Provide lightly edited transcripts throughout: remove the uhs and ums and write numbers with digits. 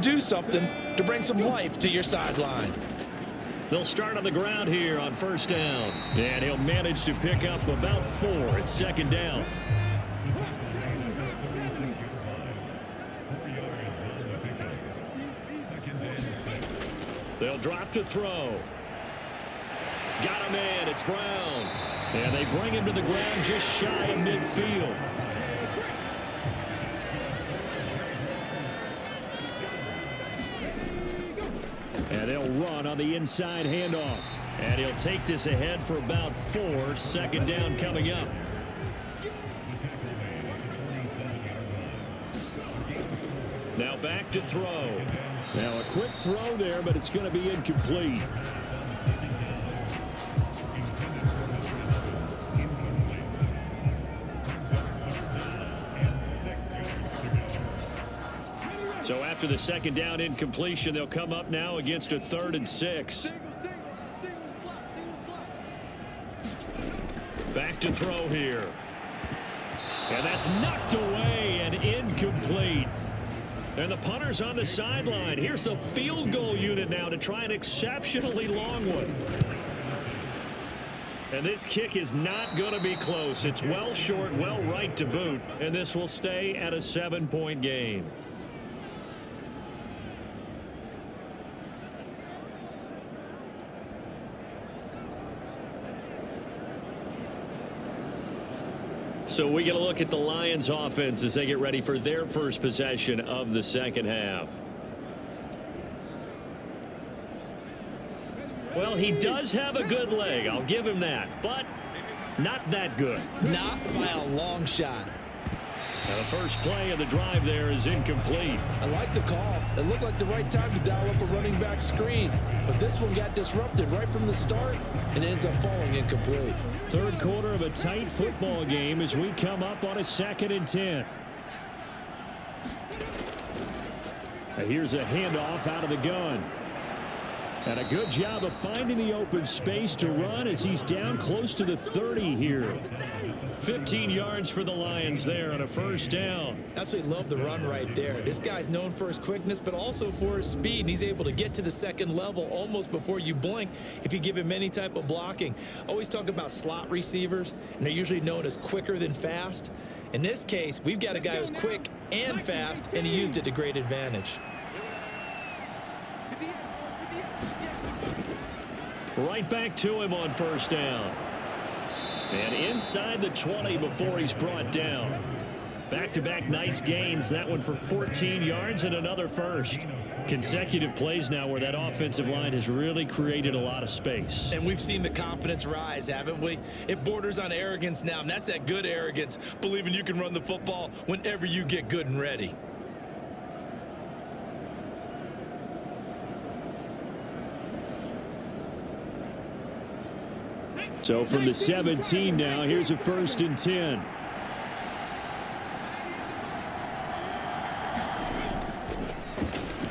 Do something to bring some life to your sideline. They'll start on the ground here on first down. And he'll manage to pick up about 4 at second down. They'll drop to throw. Got him in. It's Brown. And they bring him to the ground just shy of midfield. And they'll run on the inside handoff. And he'll take this ahead for about 4. Second down coming up. Now back to throw. Now a quick throw there, but it's going to be incomplete. So after the second down incompletion, they'll come up now against a 3rd and 6. Back to throw here. And that's knocked away and incomplete. And the punter's on the sideline. Here's the field goal unit now to try an exceptionally long one. And this kick is not going to be close. It's well short, well right to boot. And this will stay at a 7-point game. So we get a look at the Lions offense as they get ready for their first possession of the second half. Well, he does have a good leg. I'll give him that. But not that good. Not by a long shot. Now the first play of the drive there is incomplete. I like the call. It looked like the right time to dial up a running back screen. But this one got disrupted right from the start and ends up falling incomplete. Third quarter of a tight football game as we come up on a 2nd and 10. Now here's a handoff out of the gun. And a good job of finding the open space to run as he's down close to the 30 here. 15 yards for the Lions there on a first down. Absolutely love the run right there. This guy's known for his quickness, but also for his speed. And he's able to get to the second level almost before you blink if you give him any type of blocking. Always talk about slot receivers, and they're usually known as quicker than fast. In this case, we've got a guy who's quick and fast, and he used it to great advantage. Right back to him on first down. And inside the 20 before he's brought down. Back-to-back nice gains. That one for 14 yards and another first. Consecutive plays now where that offensive line has really created a lot of space. And we've seen the confidence rise, haven't we? It borders on arrogance now, and that's that good arrogance, believing you can run the football whenever you get good and ready. So from the 17 now, here's a 1st and 10.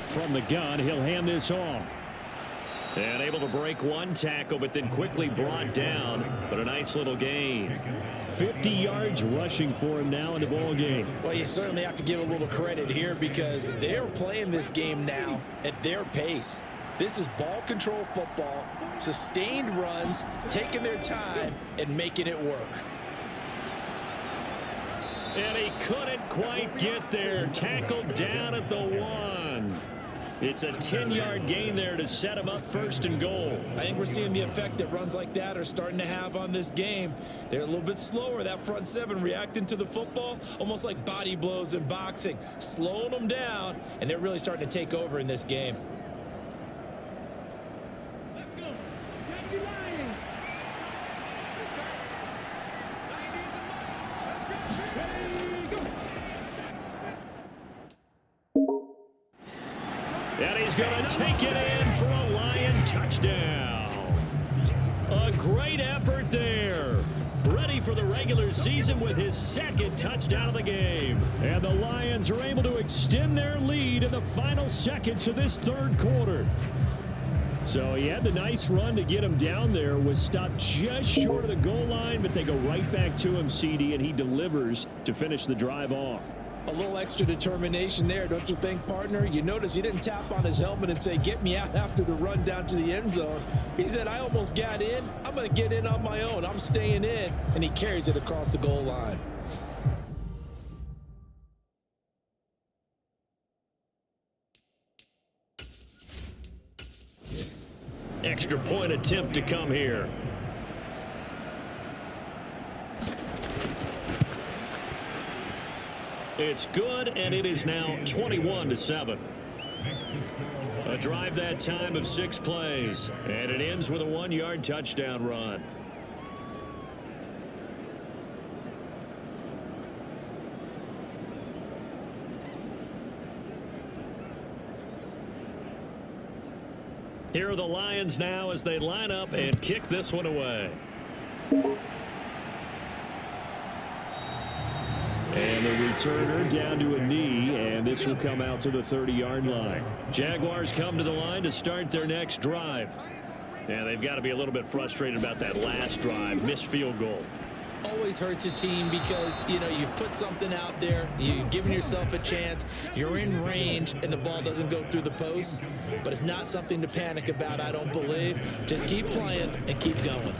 From the gun, he'll hand this off. And able to break one tackle, but then quickly brought down. But a nice little gain. 50 yards rushing for him now in the ball game. Well, you certainly have to give a little credit here because they're playing this game now at their pace. This is ball control football, sustained runs, taking their time and making it work. And he couldn't quite get there. Tackled down at the 1. It's a 10-yard gain there to set him up 1st and goal. I think we're seeing the effect that runs like that are starting to have on this game. They're a little bit slower, that front 7 reacting to the football, almost like body blows in boxing, slowing them down, and they're really starting to take over in this game. And he's going to take it in for a Lion touchdown. A great effort there. Ready for the regular season with his 2nd touchdown of the game. And the Lions are able to extend their lead in the final seconds of this 3rd quarter. So he had the nice run to get him down there, was stopped just short of the goal line, but they go right back to him, CD, and he delivers to finish the drive off. A little extra determination there, don't you think, partner? You notice he didn't tap on his helmet and say, get me out after the run down to the end zone. He said, I almost got in. I'm going to get in on my own. I'm staying in. And he carries it across the goal line. Extra point attempt to come here. It's good, and it is now 21-7. A drive that time of 6 plays, and it ends with a 1-yard touchdown run. Here are the Lions now as they line up and kick this one away. And the returner down to a knee, and this will come out to the 30-yard line. Jaguars come to the line to start their next drive. And they've got to be a little bit frustrated about that last drive, missed field goal. Always hurts a team because, you know, you've put something out there, you've given yourself a chance, you're in range, and the ball doesn't go through the posts. But it's not something to panic about, I don't believe. Just keep playing and keep going.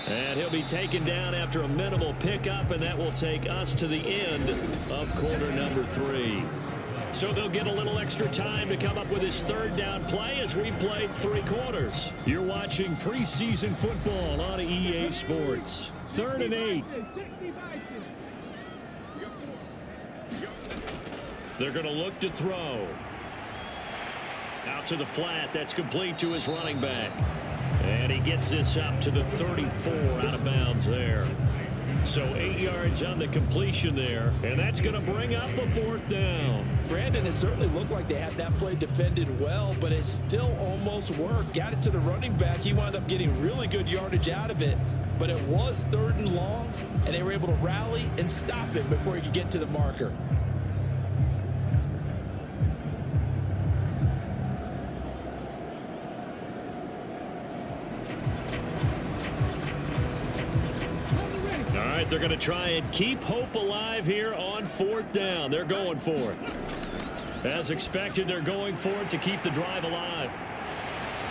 And he'll be taken down after a minimal pickup, and that will take us to the end of quarter number 3. So they'll get a little extra time to come up with his third down play as we've played 3 quarters. You're watching preseason football on EA Sports. 3rd and 8. They're going to look to throw. Out to the flat. That's complete to his running back. And he gets this up to the 34 out of bounds there. So 8 yards on the completion there, and that's going to bring up a 4th down. Brandon, it certainly looked like they had that play defended well, but it still almost worked. Got it to the running back. He wound up getting really good yardage out of it, but it was 3rd and long, and they were able to rally and stop him before he could get to the marker. They're going to try and keep hope alive here on 4th down. They're going for it. As expected, they're going for it to keep the drive alive.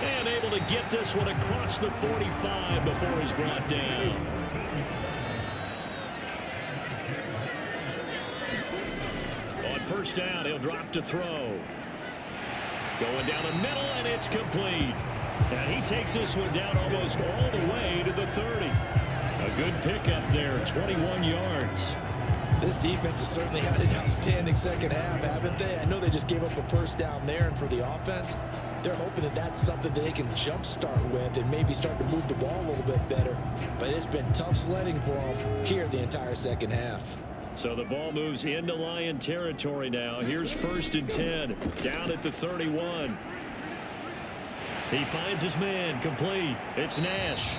And able to get this one across the 45 before he's brought down. On 1st down, he'll drop to throw. Going down the middle, and it's complete. And he takes this one down almost all the way to the 30. A good pickup there, 21 yards. This defense has certainly had an outstanding second half, haven't they? I know they just gave up a 1st down there, and for the offense, they're hoping that that's something that they can jumpstart with and maybe start to move the ball a little bit better. But it's been tough sledding for them here the entire second half. So the ball moves into Lion territory now. Here's 1st and 10, down at the 31. He finds his man, complete. It's Nash.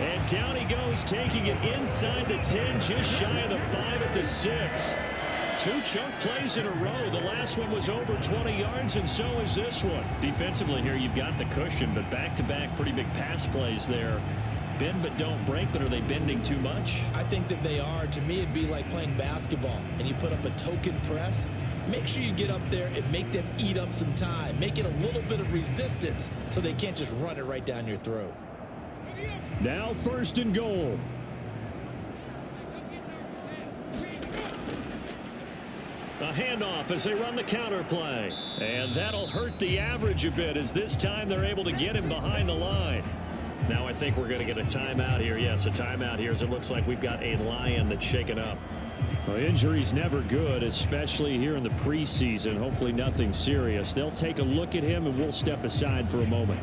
And down he goes, taking it inside the 10, just shy of the 5 at the 6. 2 chunk plays in a row. The last one was over 20 yards, and so is this one. Defensively here, you've got the cushion, but back-to-back pretty big pass plays there. Bend but don't break, but are they bending too much? I think that they are. To me, it'd be like playing basketball, and you put up a token press. Make sure you get up there and make them eat up some time. Make it a little bit of resistance so they can't just run it right down your throat. Now 1st and goal. A handoff as they run the counter play. And that'll hurt the average a bit as this time they're able to get him behind the line. Now I think we're going to get a timeout here. Yes, a timeout here as it looks like we've got a Lion that's shaken up. Well, injury's never good, especially here in the preseason. Hopefully nothing serious. They'll take a look at him and we'll step aside for a moment.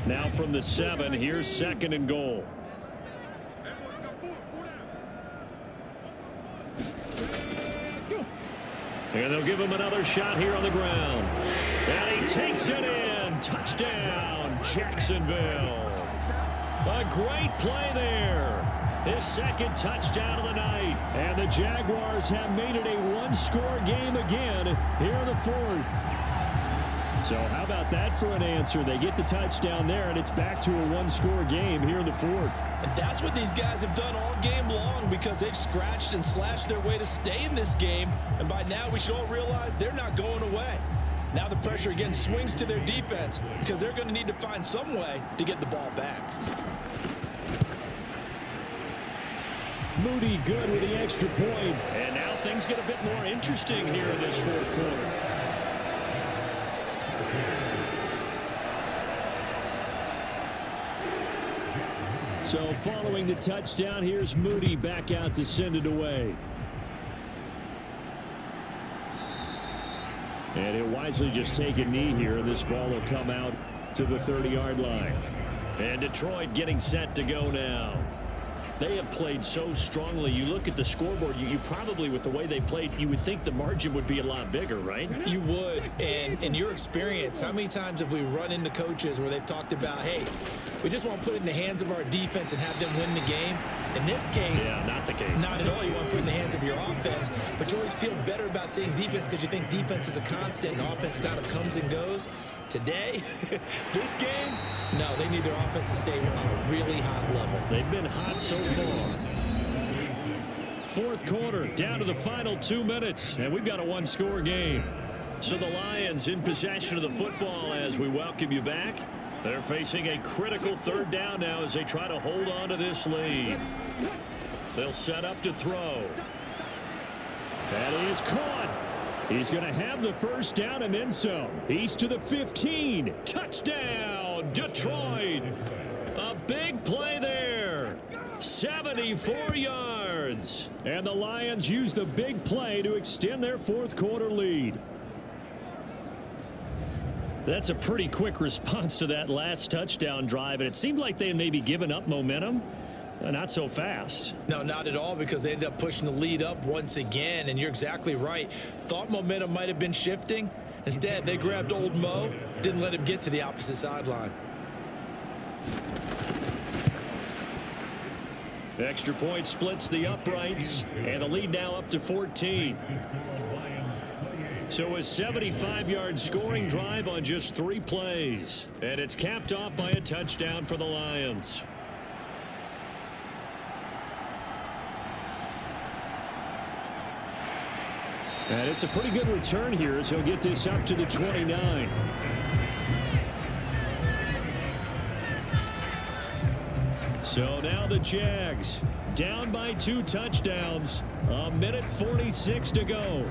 Now from the 7, here's 2nd and goal. And they'll give him another shot here on the ground. And he takes it in. Touchdown, Jacksonville. A great play there. His 2nd touchdown of the night. And the Jaguars have made it a 1-score game again here in the 4th. So how about that for an answer? They get the touchdown there, and it's back to a one-score game here in the fourth. And that's what these guys have done all game long because they've scratched and slashed their way to stay in this game. And by now, we should all realize they're not going away. Now the pressure again swings to their defense because they're going to need to find some way to get the ball back. Moody good with the extra point. And now things get a bit more interesting here in this fourth quarter. So following the touchdown, here's Moody back out to send it away. And he'll wisely just take a knee here. This ball will come out to the 30-yard line. And Detroit getting set to go now. They have played so strongly. You look at the scoreboard, you probably, with the way they played, you would think the margin would be a lot bigger, right? You would. And in your experience, how many times have we run into coaches where they've talked about, hey, we just want to put it in the hands of our defense and have them win the game? In this case, yeah, not the case. Not at all. You want to put it in the hands of your offense, but you always feel better about saying defense because you think defense is a constant and offense kind of comes and goes. Today, this game, no, they need their offense to stay on a really hot level. They've been hot so far. Fourth quarter, down to the final 2 minutes, and we've got a one-score game. So the Lions in possession of the football as we welcome you back. They're facing a critical third down now as they try to hold on to this lead. They'll set up to throw. That is caught. He's going to have the first down and then some. He's to the 15. Touchdown, Detroit. A big play there. 74 yards. And the Lions use the big play to extend their fourth quarter lead. That's a pretty quick response to that last touchdown drive, and it seemed like they had maybe given up momentum. Not so fast. No, not at all, because they ended up pushing the lead up once again, and you're exactly right. Thought momentum might have been shifting. Instead, they grabbed old Mo, didn't let him get to the opposite sideline. Extra point splits the uprights, and the lead now up to 14. So a 75-yard scoring drive on just 3 plays. And it's capped off by a touchdown for the Lions. And it's a pretty good return here as he'll get this up to the 29. So now the Jags down by 2 touchdowns. 1:46 to go.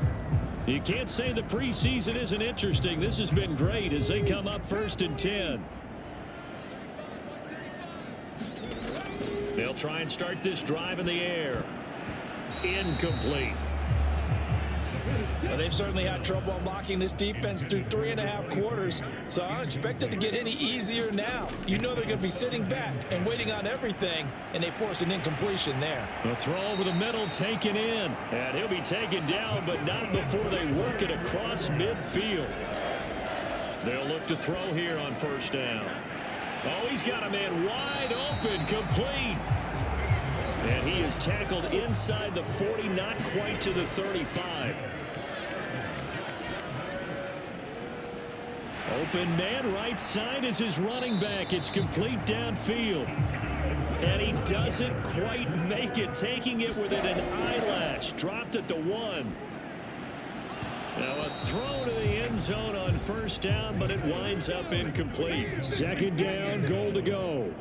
You can't say the preseason isn't interesting. This has been great as they come up 1st and 10. They'll try and start this drive in the air. Incomplete. Well, they've certainly had trouble unlocking this defense through 3.5 quarters, so I don't expect it to get any easier now. You know they're going to be sitting back and waiting on everything, and they force an incompletion there. A throw over the middle taken in, and he'll be taken down, but not before they work it across midfield. They'll look to throw here on 1st down. Oh, he's got a man wide open, complete. And he is tackled inside the 40, not quite to the 35. Open man right side is his running back. It's complete downfield. And he doesn't quite make it, taking it within an eyelash. Dropped at the 1. Now a throw to the end zone on 1st down, but it winds up incomplete. 2nd down, goal to go.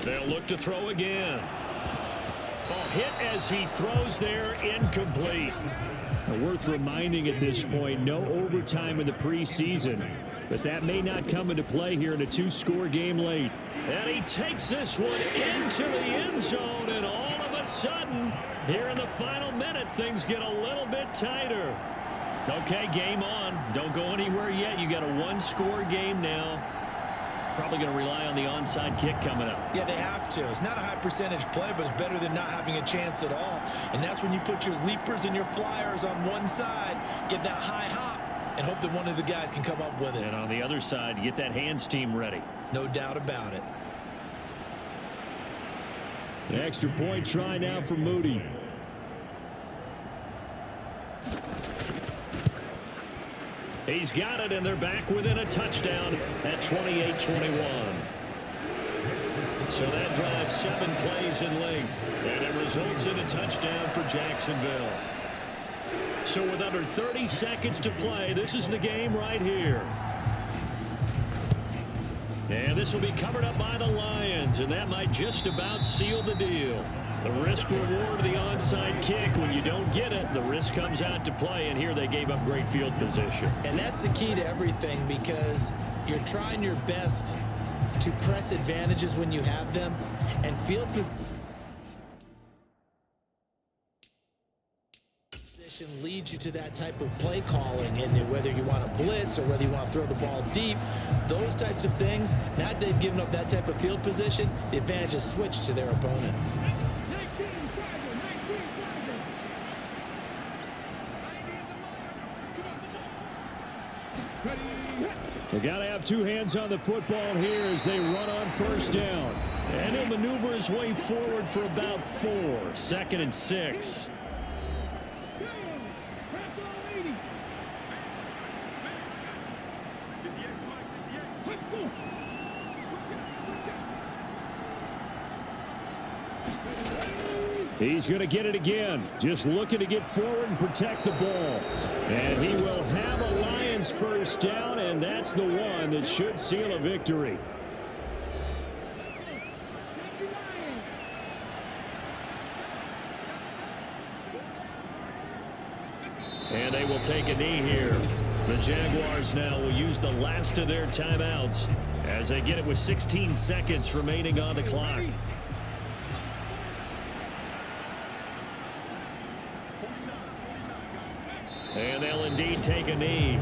They'll look to throw again. Oh, hit as he throws there, incomplete. Worth reminding at this point, no overtime in the preseason, but that may not come into play here in a 2-score game late. And he takes this one into the end zone, and all of a sudden, here in the final minute, things get a little bit tighter. Okay, game on. Don't go anywhere yet. You got a 1-score game now. Probably going to rely on the onside kick coming up. Yeah, they have to. It's not a high percentage play, but it's better than not having a chance at all. And that's when you put your leapers and your flyers on one side, get that high hop, and hope that one of the guys can come up with it. And on the other side, get that hands team ready. No doubt about it. An extra point try now for Moody. He's got it, and they're back within a touchdown at 28-21. So that drives 7 plays in length, and it results in a touchdown for Jacksonville. So with under 30 seconds to play, this is the game right here. And this will be covered up by the Lions, and that might just about seal the deal. The risk reward of the onside kick. When you don't get it, the risk comes out to play, and here they gave up great field position. And that's the key to everything, because you're trying your best to press advantages when you have them, and field position leads you to that type of play calling, and whether you want to blitz or whether you want to throw the ball deep, those types of things. Now that they've given up that type of field position, the advantage is switched to their opponent. They got to have 2 hands on the football here as they run on first down. And he'll maneuver his way forward for about 4. 2nd and 6. He's going to get it again. Just looking to get forward and protect the ball. And he will have a Lions first down, and that's the one that should seal a victory. And they will take a knee here. The Jaguars now will use the last of their timeouts as they get it with 16 seconds remaining on the clock. And they'll indeed take a knee.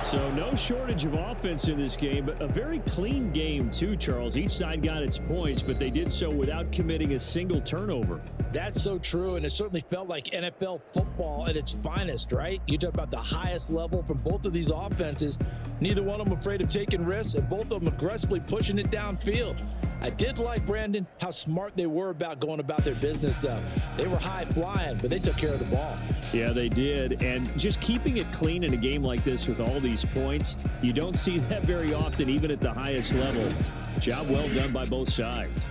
So no shortage of offense in this game, but a very clean game too, Charles. Each side got its points, but they did so without committing a single turnover. That's so true, and it certainly felt like NFL football at its finest, right? You talk about the highest level from both of these offenses. Neither one of them afraid of taking risks, and both of them aggressively pushing it downfield. I did like, Brandon, how smart they were about going about their business, though. They were high flying, but they took care of the ball. Yeah, they did. And just keeping it clean in a game like this with all these points, you don't see that very often, even at the highest level. Job well done by both sides.